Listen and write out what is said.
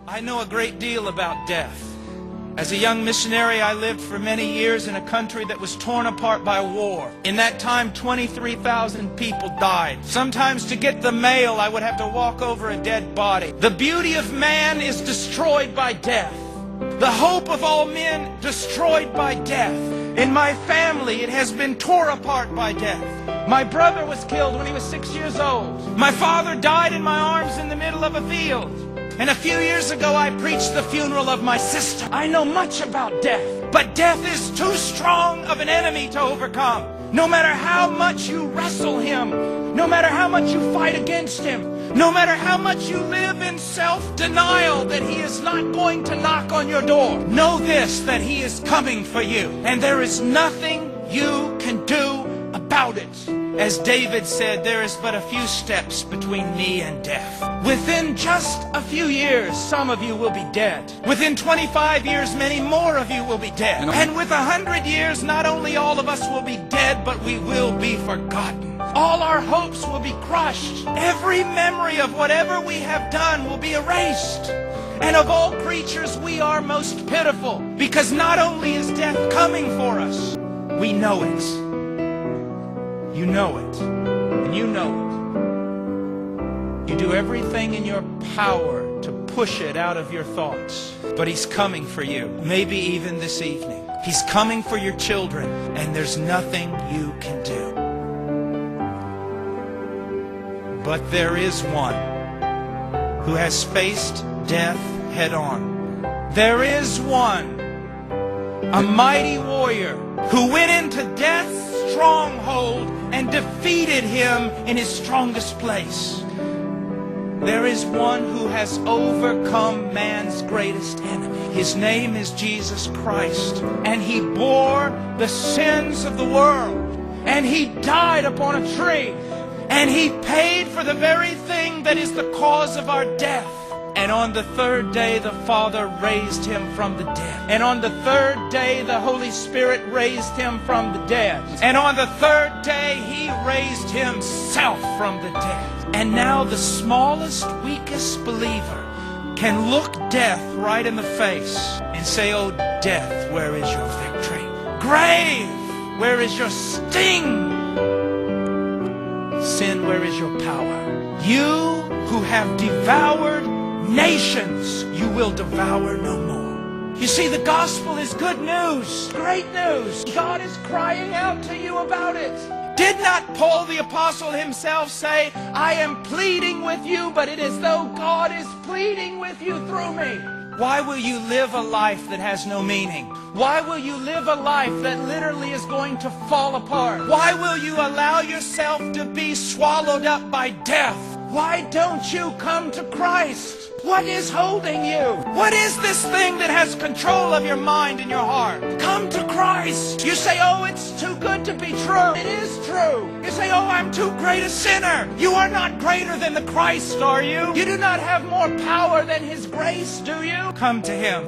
I know a great deal about death. As a young missionary, I lived for many years in a country that was torn apart by war. In that time, 23,000 people died. Sometimes to get the mail, I would have to walk over a dead body. The beauty of man is destroyed by death. The hope of all men destroyed by death. In my family, it has been torn apart by death. My brother was killed when he was 6 years old. My father died in my arms in the middle of a field. And a few years ago, I preached the funeral of my sister. I know much about death, but death is too strong of an enemy to overcome. No matter how much you wrestle him, no matter how much you fight against him, no matter how much you live in self-denial that he is not going to knock on your door, know this, that he is coming for you. And there is nothing you can do about it. As David said, there is but a few steps between me and death. Within just a few years, some of you will be dead. Within 25 years, many more of you will be dead. And with 100 years, not only all of us will be dead, but we will be forgotten. All our hopes will be crushed. Every memory of whatever we have done will be erased. And of all creatures, we are most pitiful, because not only is death coming for us, we know it. You know it, and you know it. You do everything in your power to push it out of your thoughts. But he's coming for you, maybe even this evening. He's coming for your children, and there's nothing you can do. But there is one who has faced death head on. There is one, a mighty warrior, who went into death's stronghold and defeated him in his strongest place. There is one who has overcome man's greatest enemy. His name is Jesus Christ, and he bore the sins of the world, and he died upon a tree, and he paid for the very thing that is the cause of our death. And on the third day, the Father raised him from the dead. And on the third day, the Holy Spirit raised him from the dead. And on the third day, he raised himself from the dead. And now the smallest, weakest believer can look death right in the face and say, "Oh, death, where is your victory? Grave, where is your sting? Sin, where is your power? You who have devoured nations, you will devour no more." You see, the gospel is good news, great news. God is crying out to you about it. Did not Paul the apostle himself say, "I am pleading with you, but it is though God is pleading with you through me"? Why will you live a life that has no meaning? Why will you live a life that literally is going to fall apart? Why will you allow yourself to be swallowed up by death? Why don't you come to Christ? What is holding you? What is this thing that has control of your mind and your heart? Come to Christ. You say, "Oh, it's too good to be true." It is true. You say, "Oh, I'm too great a sinner." You are not greater than the Christ, are you? You do not have more power than his grace, do you? Come to him.